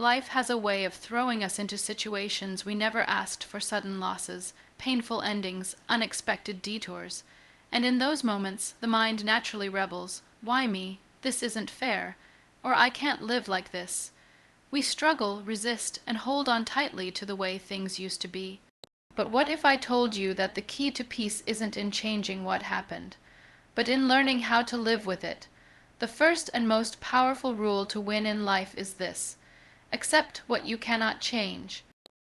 Life has a way of throwing us into situations we never asked for: sudden losses, painful endings, unexpected detours. And in those moments, the mind naturally rebels. Why me? This isn't fair. Or I can't live like this. We struggle, resist, and hold on tightly to the way things used to be. But what if I told you that the key to peace isn't in changing what happened, but in learning how to live with it? The first and most powerful rule to win in life is this: accept what you cannot change.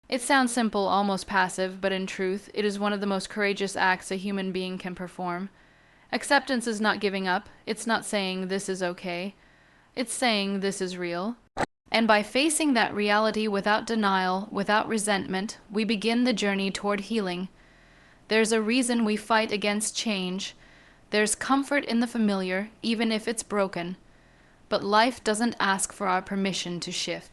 It sounds simple, almost passive, but in truth, it is one of the most courageous acts a human being can perform. Acceptance is not giving up. It's not saying this is okay. It's saying this is real. And by facing that reality without denial, without resentment, we begin the journey toward healing. There's a reason we fight against change. There's comfort in the familiar, even if it's broken. But life doesn't ask for our permission to shift.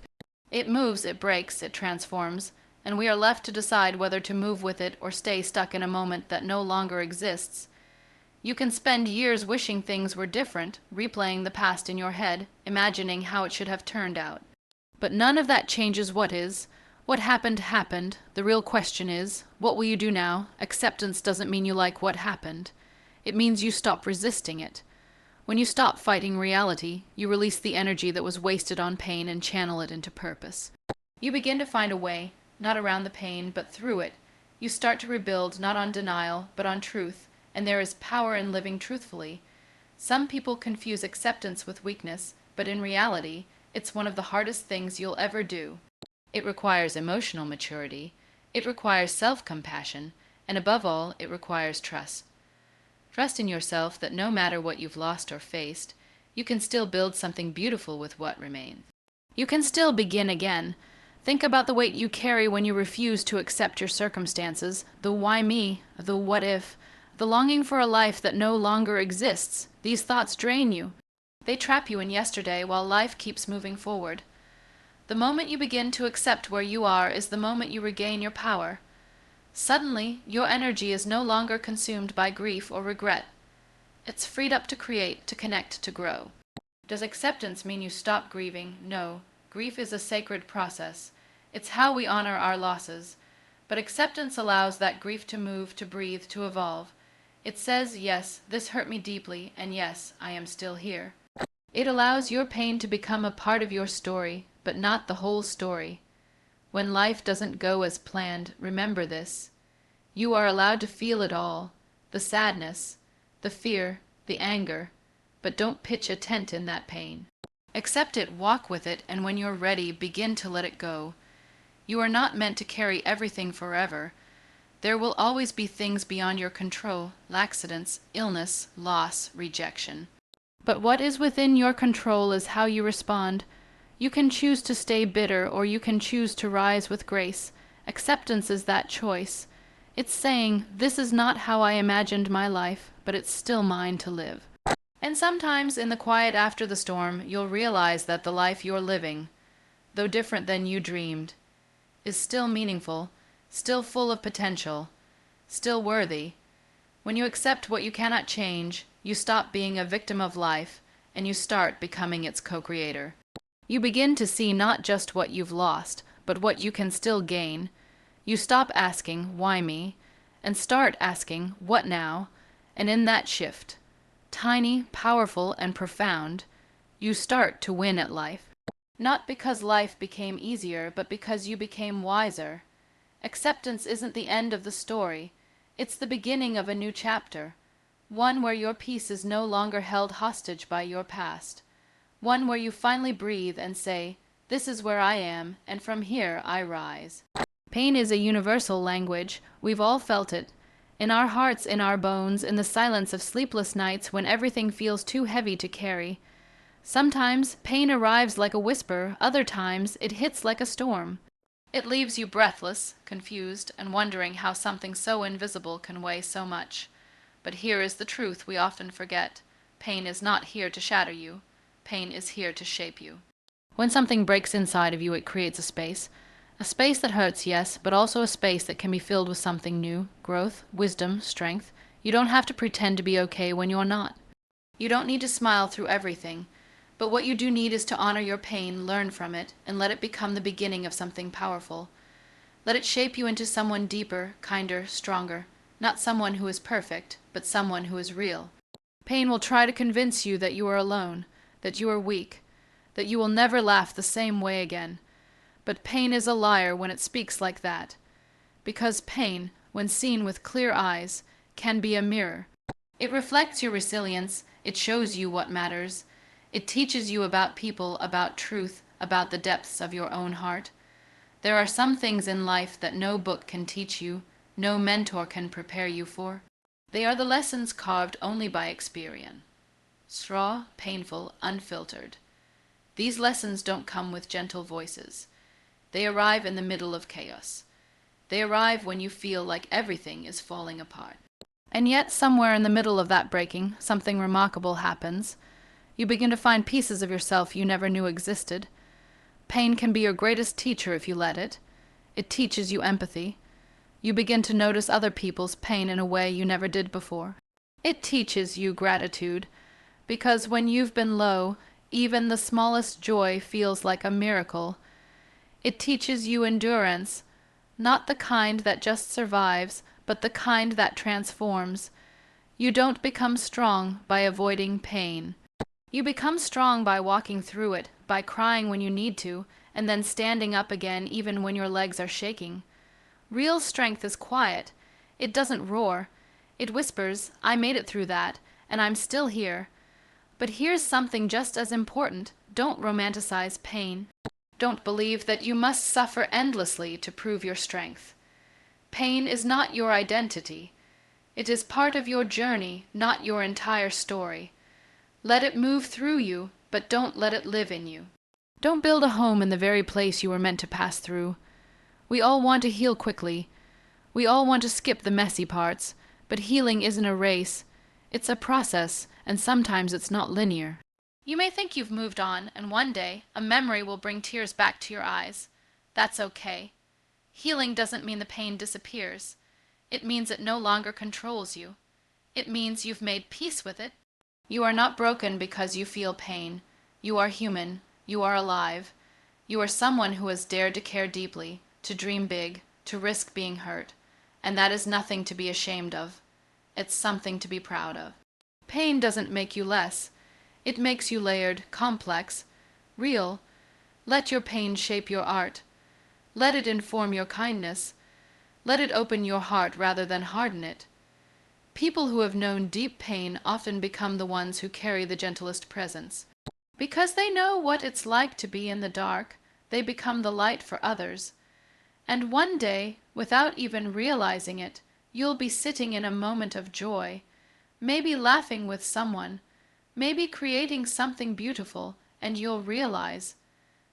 It moves, it breaks, it transforms, and we are left to decide whether to move with it or stay stuck in a moment that no longer exists. You can spend years wishing things were different, replaying the past in your head, imagining how it should have turned out. But none of that changes what is. What happened, happened. The real question is, what will you do now? Acceptance doesn't mean you like what happened. It means you stop resisting it. When you stop fighting reality, you release the energy that was wasted on pain and channel it into purpose. You begin to find a way, not around the pain, but through it. You start to rebuild not on denial, but on truth, and there is power in living truthfully. Some people confuse acceptance with weakness, but in reality, it's one of the hardest things you'll ever do. It requires emotional maturity, it requires self-compassion, and above all, it requires trust. Trust in yourself that no matter what you've lost or faced, you can still build something beautiful with what remains. You can still begin again. Think about the weight you carry when you refuse to accept your circumstances, the why me, the what if, the longing for a life that no longer exists. These thoughts drain you. They trap you in yesterday while life keeps moving forward. The moment you begin to accept where you are is the moment you regain your power. Suddenly, your energy is no longer consumed by grief or regret. It's freed up to create, to connect, to grow. Does acceptance mean you stop grieving? No. Grief is a sacred process. It's how we honor our losses. But acceptance allows that grief to move, to breathe, to evolve. It says, yes, this hurt me deeply, and yes, I am still here. It allows your pain to become a part of your story, but not the whole story. When life doesn't go as planned, remember this. You are allowed to feel it all, the sadness, the fear, the anger, but don't pitch a tent in that pain. Accept it, walk with it, and when you're ready, begin to let it go. You are not meant to carry everything forever. There will always be things beyond your control: accidents, illness, loss, rejection. But what is within your control is how you respond. You can choose to stay bitter, or you can choose to rise with grace. Acceptance is that choice. It's saying, this is not how I imagined my life, but it's still mine to live. And sometimes, in the quiet after the storm, you'll realize that the life you're living, though different than you dreamed, is still meaningful, still full of potential, still worthy. When you accept what you cannot change, you stop being a victim of life, and you start becoming its co-creator. You begin to see not just what you've lost, but what you can still gain. You stop asking, why me, and start asking, what now? And in that shift, tiny, powerful, and profound, you start to win at life. Not because life became easier, but because you became wiser. Acceptance isn't the end of the story. It's the beginning of a new chapter. One where your peace is no longer held hostage by your past. One where you finally breathe and say, this is where I am, and from here I rise. Pain is a universal language. We've all felt it. In our hearts, in our bones, in the silence of sleepless nights when everything feels too heavy to carry. Sometimes pain arrives like a whisper, other times it hits like a storm. It leaves you breathless, confused, and wondering how something so invisible can weigh so much. But here is the truth we often forget. Pain is not here to shatter you. Pain is here to shape you. When something breaks inside of you, it creates a space. A space that hurts, yes, but also a space that can be filled with something new, growth, wisdom, strength. You don't have to pretend to be okay when you're not. You don't need to smile through everything, But what you do need is to honor your pain, learn from it, and let it become the beginning of something powerful. Let it shape you into someone deeper, kinder, stronger. Not someone who is perfect, but someone who is real. Pain will try to convince you that you are alone, that you are weak, that you will never laugh the same way again. But pain is a liar when it speaks like that. Because pain, when seen with clear eyes, can be a mirror. It reflects your resilience, it shows you what matters. It teaches you about people, about truth, about the depths of your own heart. There are some things in life that no book can teach you, no mentor can prepare you for. They are the lessons carved only by experience. Raw, painful, unfiltered. These lessons don't come with gentle voices. They arrive in the middle of chaos. They arrive when you feel like everything is falling apart. And yet, somewhere in the middle of that breaking, something remarkable happens. You begin to find pieces of yourself you never knew existed. Pain can be your greatest teacher if you let it. It teaches you empathy. You begin to notice other people's pain in a way you never did before. It teaches you gratitude, because when you've been low, even the smallest joy feels like a miracle. It teaches you endurance, not the kind that just survives, but the kind that transforms. You don't become strong by avoiding pain. You become strong by walking through it, by crying when you need to, and then standing up again even when your legs are shaking. Real strength is quiet. It doesn't roar. It whispers, "I made it through that, and I'm still here." But here's something just as important. Don't romanticize pain. Don't believe that you must suffer endlessly to prove your strength. Pain is not your identity. It is part of your journey, not your entire story. Let it move through you, but don't let it live in you. Don't build a home in the very place you were meant to pass through. We all want to heal quickly. We all want to skip the messy parts, but healing isn't a race. It's a process, and sometimes it's not linear. You may think you've moved on, and one day a memory will bring tears back to your eyes. That's okay. Healing doesn't mean the pain disappears. It means it no longer controls you. It means you've made peace with it. You are not broken because you feel pain. You are human. You are alive. You are someone who has dared to care deeply, to dream big, to risk being hurt. And that is nothing to be ashamed of. It's something to be proud of. Pain doesn't make you less. It makes you layered, complex, real. Let your pain shape your art. Let it inform your kindness. Let it open your heart rather than harden it. People who have known deep pain often become the ones who carry the gentlest presence. Because they know what it's like to be in the dark, they become the light for others. And one day, without even realizing it, you'll be sitting in a moment of joy, maybe laughing with someone, maybe creating something beautiful, and you'll realize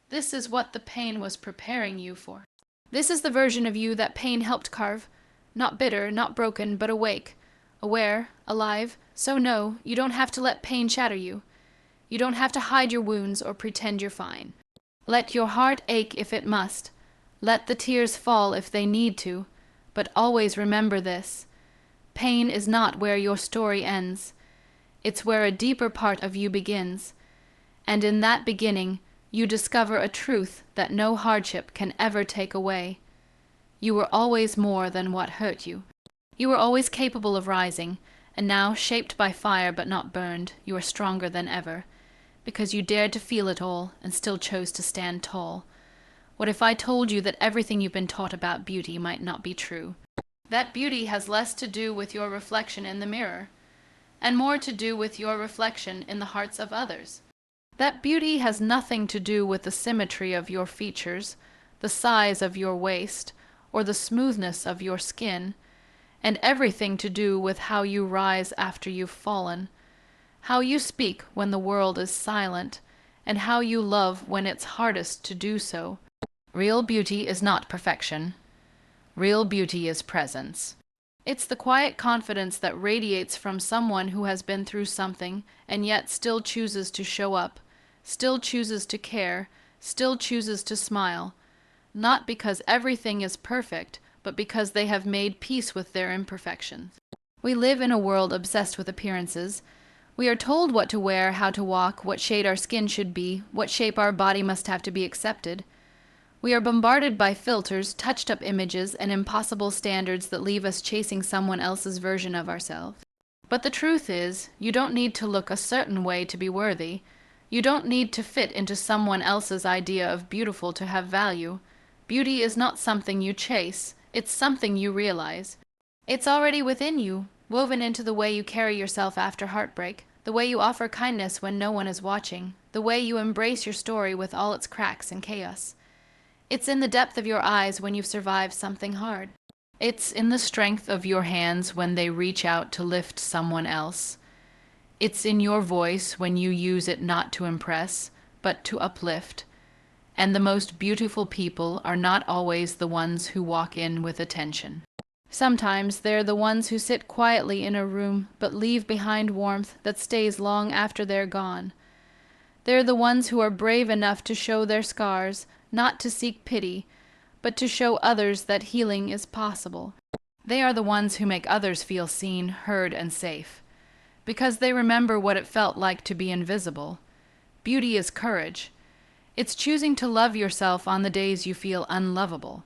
this is what the pain was preparing you for. This is the version of you that pain helped carve. Not bitter, not broken, but awake, aware, alive. So no, you don't have to let pain shatter you. You don't have to hide your wounds or pretend you're fine. Let your heart ache if it must. Let the tears fall if they need to. But always remember this. Pain is not where your story ends. It's where a deeper part of you begins. And in that beginning, you discover a truth that no hardship can ever take away. You were always more than what hurt you. You were always capable of rising, and now, shaped by fire but not burned, you are stronger than ever, because you dared to feel it all and still chose to stand tall. What if I told you that everything you've been taught about beauty might not be true? That beauty has less to do with your reflection in the mirror, and more to do with your reflection in the hearts of others. That beauty has nothing to do with the symmetry of your features, the size of your waist, or the smoothness of your skin, and everything to do with how you rise after you've fallen, how you speak when the world is silent, and how you love when it's hardest to do so. Real beauty is not perfection. Real beauty is presence. It's the quiet confidence that radiates from someone who has been through something and yet still chooses to show up, still chooses to care, still chooses to smile, not because everything is perfect, but because they have made peace with their imperfections. We live in a world obsessed with appearances. We are told what to wear, how to walk, what shade our skin should be, what shape our body must have to be accepted. We are bombarded by filters, touched-up images, and impossible standards that leave us chasing someone else's version of ourselves. But the truth is, you don't need to look a certain way to be worthy. You don't need to fit into someone else's idea of beautiful to have value. Beauty is not something you chase, it's something you realize. It's already within you, woven into the way you carry yourself after heartbreak, the way you offer kindness when no one is watching, the way you embrace your story with all its cracks and chaos. It's in the depth of your eyes when you've survived something hard. It's in the strength of your hands when they reach out to lift someone else. It's in your voice when you use it not to impress, but to uplift. And the most beautiful people are not always the ones who walk in with attention. Sometimes they're the ones who sit quietly in a room but leave behind warmth that stays long after they're gone. They're the ones who are brave enough to show their scars, not to seek pity, but to show others that healing is possible. They are the ones who make others feel seen, heard, and safe, because they remember what it felt like to be invisible. Beauty is courage. It's choosing to love yourself on the days you feel unlovable.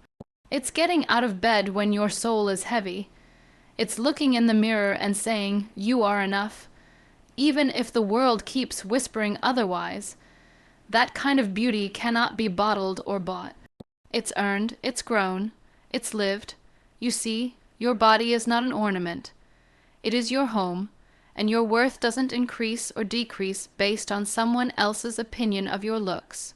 It's getting out of bed when your soul is heavy. It's looking in the mirror and saying, "You are enough," even if the world keeps whispering otherwise. That kind of beauty cannot be bottled or bought. It's earned, it's grown, it's lived. You see, your body is not an ornament. It is your home, and your worth doesn't increase or decrease based on someone else's opinion of your looks.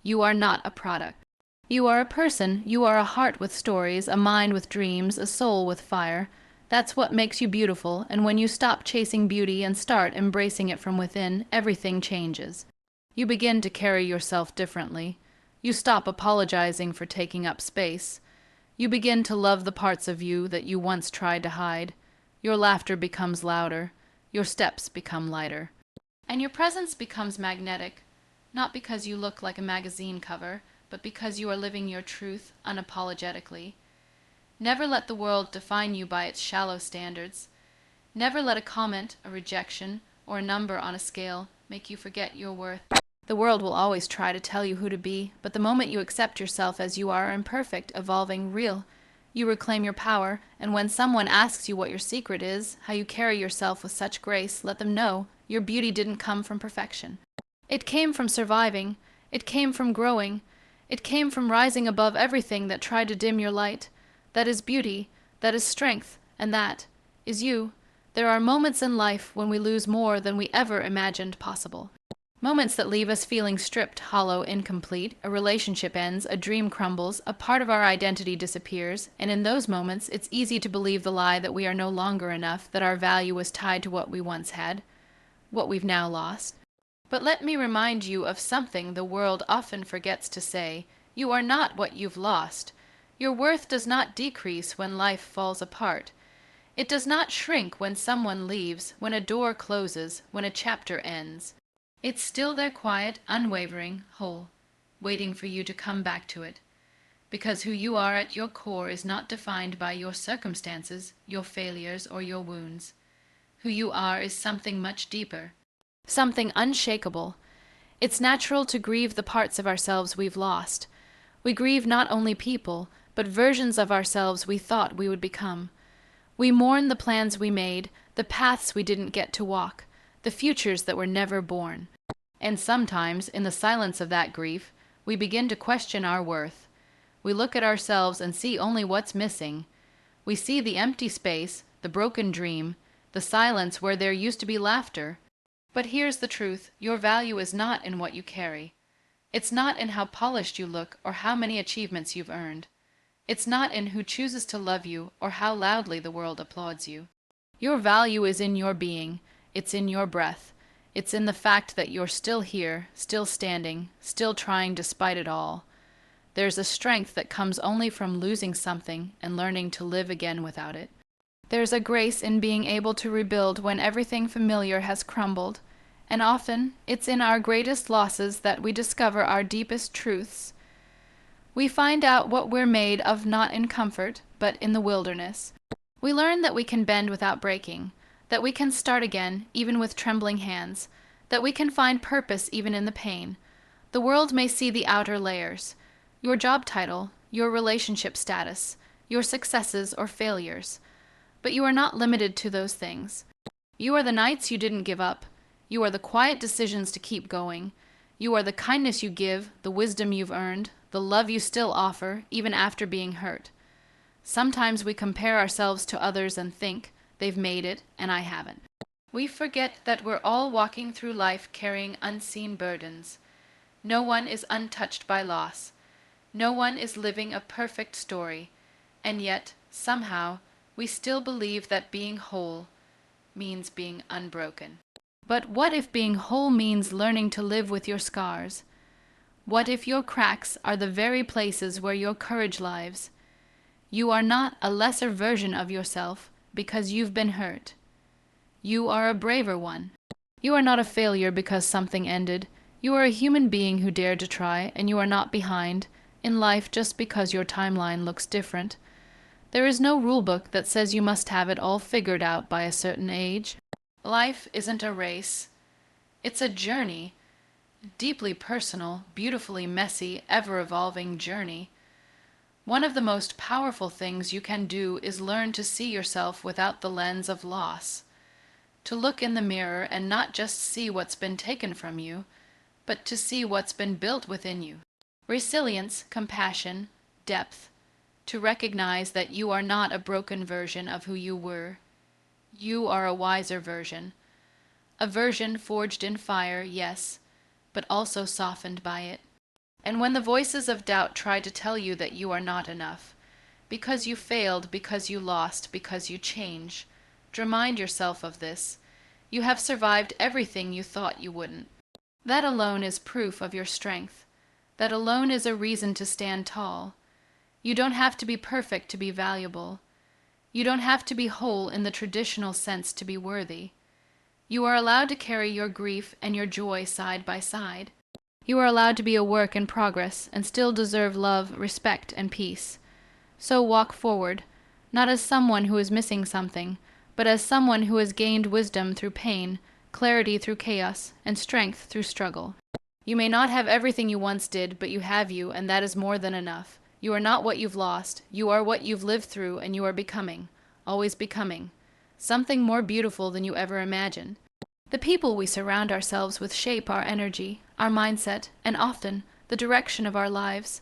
You are not a product. You are a person. You are a heart with stories, a mind with dreams, a soul with fire. That's what makes you beautiful, and when you stop chasing beauty and start embracing it from within, everything changes. You begin to carry yourself differently. You stop apologizing for taking up space. You begin to love the parts of you that you once tried to hide. Your laughter becomes louder. Your steps become lighter. And your presence becomes magnetic, not because you look like a magazine cover, but because you are living your truth unapologetically. Never let the world define you by its shallow standards. Never let a comment, a rejection, or a number on a scale make you forget your worth. The world will always try to tell you who to be, but the moment you accept yourself as you are, imperfect, evolving, real, you reclaim your power, and when someone asks you what your secret is, how you carry yourself with such grace, let them know your beauty didn't come from perfection. It came from surviving. It came from growing. It came from rising above everything that tried to dim your light. That is beauty. That is strength. And that is you. There are moments in life when we lose more than we ever imagined possible. Moments that leave us feeling stripped, hollow, incomplete. A relationship ends, a dream crumbles, a part of our identity disappears, and in those moments it's easy to believe the lie that we are no longer enough, that our value was tied to what we once had, what we've now lost. But let me remind you of something the world often forgets to say. You are not what you've lost. Your worth does not decrease when life falls apart. It does not shrink when someone leaves, when a door closes, when a chapter ends. It's still there, quiet, unwavering, whole, waiting for you to come back to it. Because who you are at your core is not defined by your circumstances, your failures, or your wounds. Who you are is something much deeper, something unshakable. It's natural to grieve the parts of ourselves we've lost. We grieve not only people, but versions of ourselves we thought we would become. We mourn the plans we made, the paths we didn't get to walk, the futures that were never born. And sometimes, in the silence of that grief, we begin to question our worth. We look at ourselves and see only what's missing. We see the empty space, the broken dream, the silence where there used to be laughter. But here's the truth, your value is not in what you carry. It's not in how polished you look or how many achievements you've earned. It's not in who chooses to love you or how loudly the world applauds you. Your value is in your being. It's in your breath. It's in the fact that you're still here, still standing, still trying despite it all. There's a strength that comes only from losing something and learning to live again without it. There's a grace in being able to rebuild when everything familiar has crumbled, and often it's in our greatest losses that we discover our deepest truths. We find out what we're made of not in comfort, but in the wilderness. We learn that we can bend without breaking, that we can start again even with trembling hands, that we can find purpose even in the pain. The world may see the outer layers, your job title, your relationship status, your successes or failures, but you are not limited to those things. You are the nights you didn't give up. You are the quiet decisions to keep going. You are the kindness you give, the wisdom you've earned, the love you still offer, even after being hurt. Sometimes we compare ourselves to others and think, they've made it, and I haven't. We forget that we're all walking through life carrying unseen burdens. No one is untouched by loss. No one is living a perfect story. And yet, somehow, we still believe that being whole means being unbroken. But what if being whole means learning to live with your scars? What if your cracks are the very places where your courage lives? You are not a lesser version of yourself because you've been hurt. You are a braver one. You are not a failure because something ended. You are a human being who dared to try, and you are not behind in life just because your timeline looks different. There is no rulebook that says you must have it all figured out by a certain age. Life isn't a race. It's a journey. Deeply personal, beautifully messy, ever-evolving journey. One of the most powerful things you can do is learn to see yourself without the lens of loss. To look in the mirror and not just see what's been taken from you, but to see what's been built within you. Resilience, compassion, depth. To recognize that you are not a broken version of who you were. You are a wiser version. A version forged in fire, yes, but also softened by it. And when the voices of doubt try to tell you that you are not enough, because you failed, because you lost, because you changed, remind yourself of this. You have survived everything you thought you wouldn't. That alone is proof of your strength. That alone is a reason to stand tall. You don't have to be perfect to be valuable. You don't have to be whole in the traditional sense to be worthy. You are allowed to carry your grief and your joy side by side. You are allowed to be a work in progress and still deserve love, respect, and peace. So walk forward, not as someone who is missing something, but as someone who has gained wisdom through pain, clarity through chaos, and strength through struggle. You may not have everything you once did, but you have you, and that is more than enough. You are not what you've lost. You are what you've lived through, and you are becoming, always becoming, something more beautiful than you ever imagined. The people we surround ourselves with shape our energy, our mindset, and often the direction of our lives.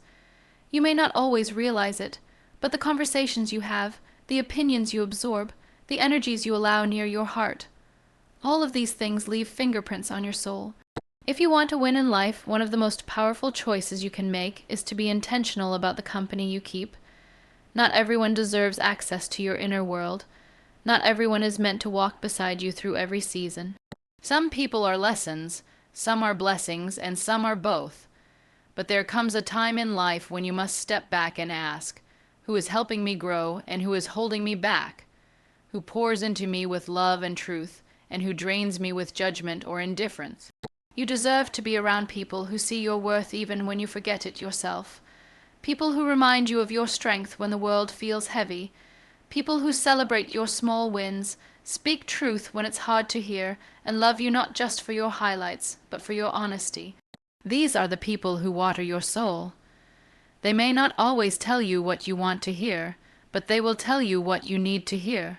You may not always realize it, but the conversations you have, the opinions you absorb, the energies you allow near your heart, all of these things leave fingerprints on your soul. If you want to win in life, one of the most powerful choices you can make is to be intentional about the company you keep. Not everyone deserves access to your inner world. Not everyone is meant to walk beside you through every season. Some people are lessons, some are blessings, and some are both. But there comes a time in life when you must step back and ask, who is helping me grow and who is holding me back? Who pours into me with love and truth, and who drains me with judgment or indifference? You deserve to be around people who see your worth even when you forget it yourself. People who remind you of your strength when the world feels heavy. People who celebrate your small wins, speak truth when it's hard to hear, and love you not just for your highlights, but for your honesty. These are the people who water your soul. They may not always tell you what you want to hear, but they will tell you what you need to hear.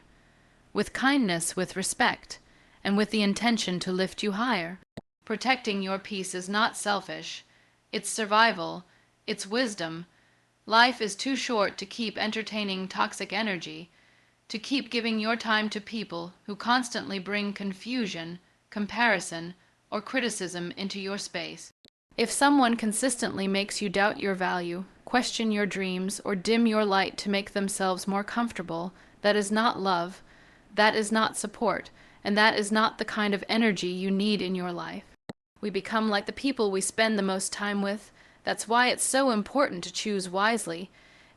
With kindness, with respect, and with the intention to lift you higher. Protecting your peace is not selfish. It's survival. It's wisdom. Life is too short to keep entertaining toxic energy, to keep giving your time to people who constantly bring confusion, comparison, or criticism into your space. If someone consistently makes you doubt your value, question your dreams, or dim your light to make themselves more comfortable, that is not love, that is not support, and that is not the kind of energy you need in your life. We become like the people we spend the most time with. That's why it's so important to choose wisely.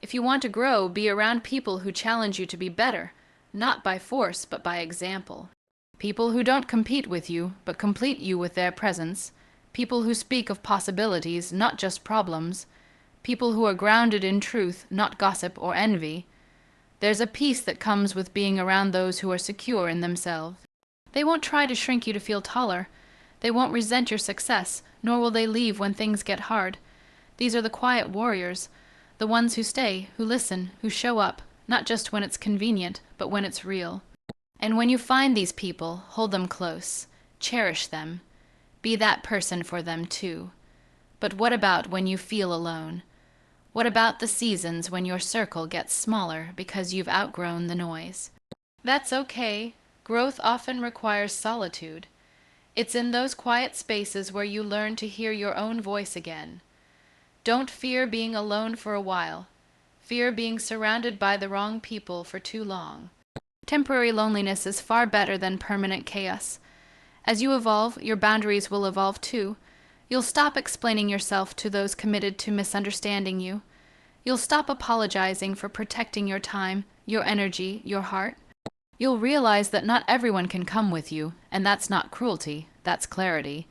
If you want to grow, be around people who challenge you to be better, not by force, but by example. People who don't compete with you, but complete you with their presence. People who speak of possibilities, not just problems. People who are grounded in truth, not gossip or envy. There's a peace that comes with being around those who are secure in themselves. They won't try to shrink you to feel taller. They won't resent your success, nor will they leave when things get hard. These are the quiet warriors, the ones who stay, who listen, who show up, not just when it's convenient, but when it's real. And when you find these people, hold them close, cherish them, be that person for them too. But what about when you feel alone? What about the seasons when your circle gets smaller because you've outgrown the noise? That's okay. Growth often requires solitude. It's in those quiet spaces where you learn to hear your own voice again. Don't fear being alone for a while. Fear being surrounded by the wrong people for too long. Temporary loneliness is far better than permanent chaos. As you evolve, your boundaries will evolve too. You'll stop explaining yourself to those committed to misunderstanding you. You'll stop apologizing for protecting your time, your energy, your heart. You'll realize that not everyone can come with you, and that's not cruelty, that's clarity.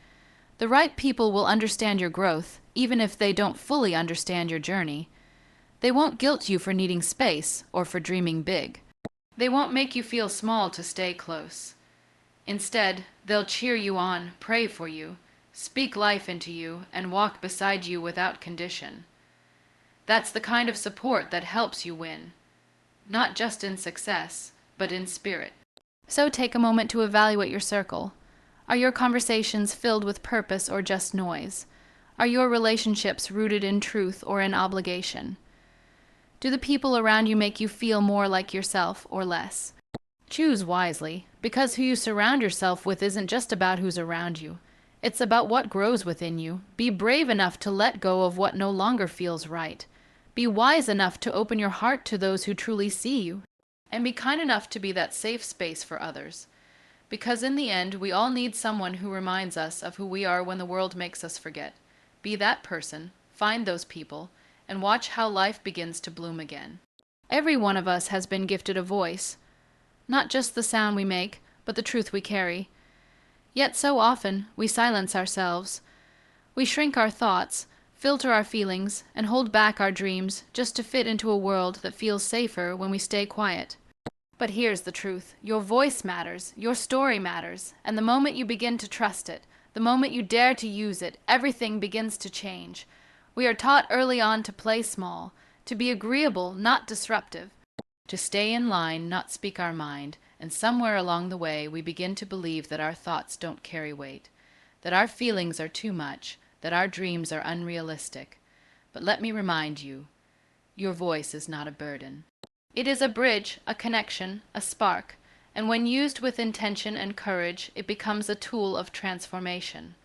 The right people will understand your growth, even if they don't fully understand your journey. They won't guilt you for needing space or for dreaming big. They won't make you feel small to stay close. Instead, they'll cheer you on, pray for you, speak life into you, and walk beside you without condition. That's the kind of support that helps you win, not just in success, but in spirit. So take a moment to evaluate your circle. Are your conversations filled with purpose or just noise? Are your relationships rooted in truth or in obligation? Do the people around you make you feel more like yourself or less? Choose wisely, because who you surround yourself with isn't just about who's around you. It's about what grows within you. Be brave enough to let go of what no longer feels right. Be wise enough to open your heart to those who truly see you. And be kind enough to be that safe space for others. Because in the end, we all need someone who reminds us of who we are when the world makes us forget. Be that person, find those people, and watch how life begins to bloom again. Every one of us has been gifted a voice. Not just the sound we make, but the truth we carry. Yet so often, we silence ourselves. We shrink our thoughts, filter our feelings, and hold back our dreams just to fit into a world that feels safer when we stay quiet. But here's the truth. Your voice matters, your story matters, and the moment you begin to trust it, the moment you dare to use it, everything begins to change. We are taught early on to play small, to be agreeable, not disruptive, to stay in line, not speak our mind, and somewhere along the way we begin to believe that our thoughts don't carry weight, that our feelings are too much, that our dreams are unrealistic. But let me remind you, your voice is not a burden. It is a bridge, a connection, a spark, and when used with intention and courage, it becomes a tool of transformation.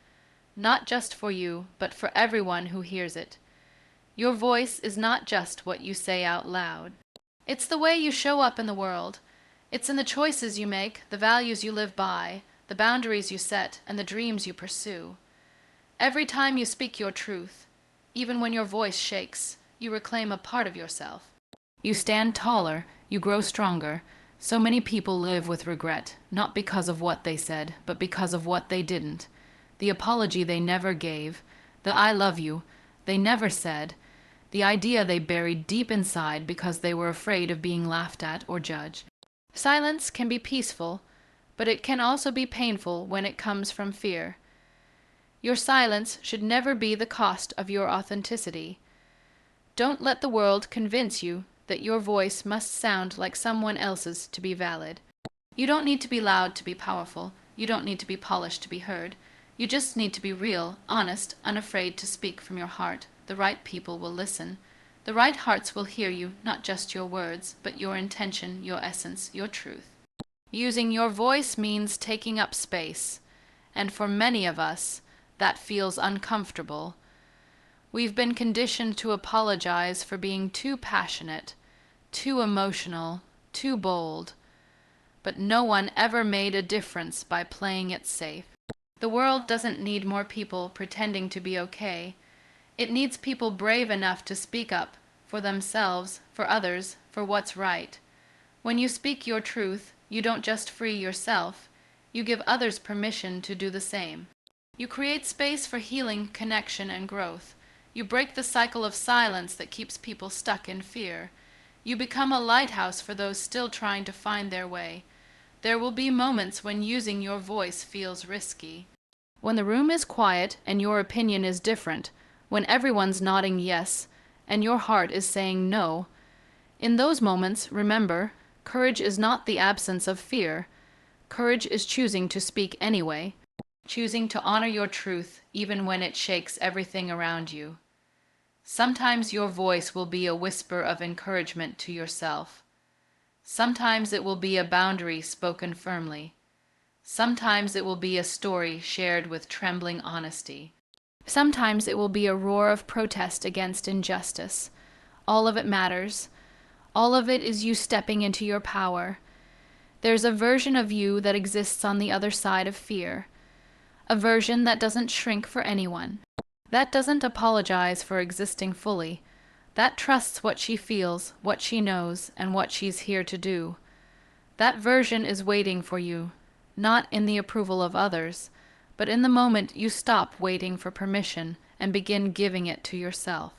Not just for you, but for everyone who hears it. Your voice is not just what you say out loud. It's the way you show up in the world. It's in the choices you make, the values you live by, the boundaries you set, and the dreams you pursue. Every time you speak your truth, even when your voice shakes, you reclaim a part of yourself. You stand taller, you grow stronger. So many people live with regret, not because of what they said, but because of what they didn't. The apology they never gave, the I love you they never said, the idea they buried deep inside because they were afraid of being laughed at or judged. Silence can be peaceful, but it can also be painful when it comes from fear. Your silence should never be the cost of your authenticity. Don't let the world convince you that your voice must sound like someone else's to be valid. You don't need to be loud to be powerful. You don't need to be polished to be heard. You just need to be real, honest, unafraid to speak from your heart. The right people will listen. The right hearts will hear you, not just your words, but your intention, your essence, your truth. Using your voice means taking up space, and for many of us, that feels uncomfortable. We've been conditioned to apologize for being too passionate, too emotional, too bold, but no one ever made a difference by playing it safe. The world doesn't need more people pretending to be okay. It needs people brave enough to speak up for themselves, for others, for what's right. When you speak your truth, you don't just free yourself, you give others permission to do the same. You create space for healing, connection, and growth. You break the cycle of silence that keeps people stuck in fear. You become a lighthouse for those still trying to find their way. There will be moments when using your voice feels risky. When the room is quiet and your opinion is different, when everyone's nodding yes and your heart is saying no, in those moments, remember, courage is not the absence of fear. Courage is choosing to speak anyway, choosing to honor your truth even when it shakes everything around you. Sometimes your voice will be a whisper of encouragement to yourself. Sometimes it will be a boundary spoken firmly. Sometimes it will be a story shared with trembling honesty. Sometimes it will be a roar of protest against injustice. All of it matters. All of it is you stepping into your power. There's a version of you that exists on the other side of fear. A version that doesn't shrink for anyone. That doesn't apologize for existing fully. That trusts what she feels, what she knows, and what she's here to do. That version is waiting for you, not in the approval of others, but in the moment you stop waiting for permission and begin giving it to yourself.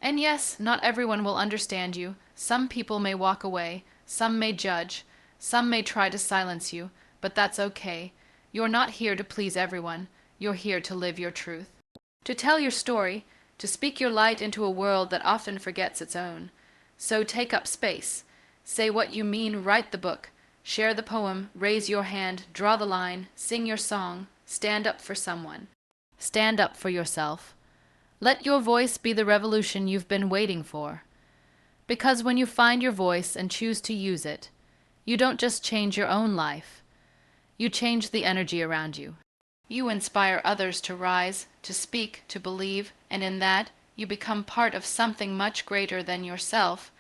And yes, not everyone will understand you. Some people may walk away, some may judge, some may try to silence you, but that's okay. You're not here to please everyone. You're here to live your truth. To tell your story, to speak your light into a world that often forgets its own. So take up space. Say what you mean, write the book. Share the poem, raise your hand, draw the line, sing your song, stand up for someone. Stand up for yourself. Let your voice be the revolution you've been waiting for. Because when you find your voice and choose to use it, you don't just change your own life. You change the energy around you. You inspire others to rise, to speak, to believe, and in that, you become part of something much greater than yourself.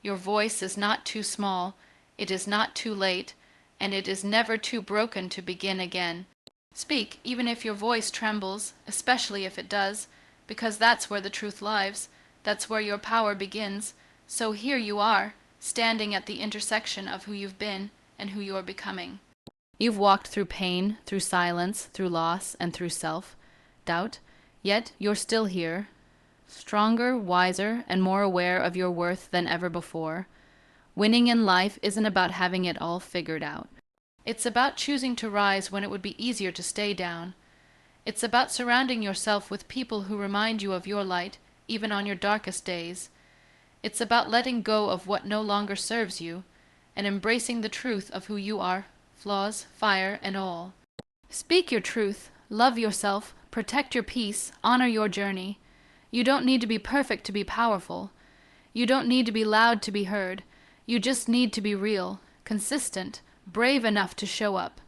Your voice is not too small, it is not too late, and it is never too broken to begin again. Speak, even if your voice trembles, especially if it does, because that's where the truth lies, that's where your power begins. So here you are, standing at the intersection of who you've been and who you're becoming. You've walked through pain, through silence, through loss, and through self-doubt, yet you're still here, stronger, wiser, and more aware of your worth than ever before. Winning in life isn't about having it all figured out. It's about choosing to rise when it would be easier to stay down. It's about surrounding yourself with people who remind you of your light, even on your darkest days. It's about letting go of what no longer serves you, and embracing the truth of who you are, flaws, fire, and all. Speak your truth, love yourself, protect your peace, honor your journey. You don't need to be perfect to be powerful. You don't need to be loud to be heard. You just need to be real, consistent, brave enough to show up.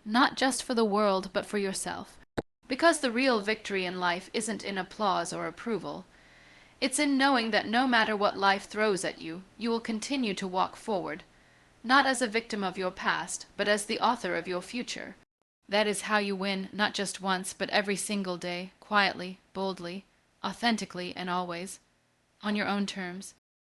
Not just for the world, but for yourself. Because the real victory in life isn't in applause or approval. It's in knowing that no matter what life throws at you, you will continue to walk forward. Not as a victim of your past, but as the author of your future. That is how you win, not just once, but every single day, quietly, boldly, authentically, and always, on your own terms.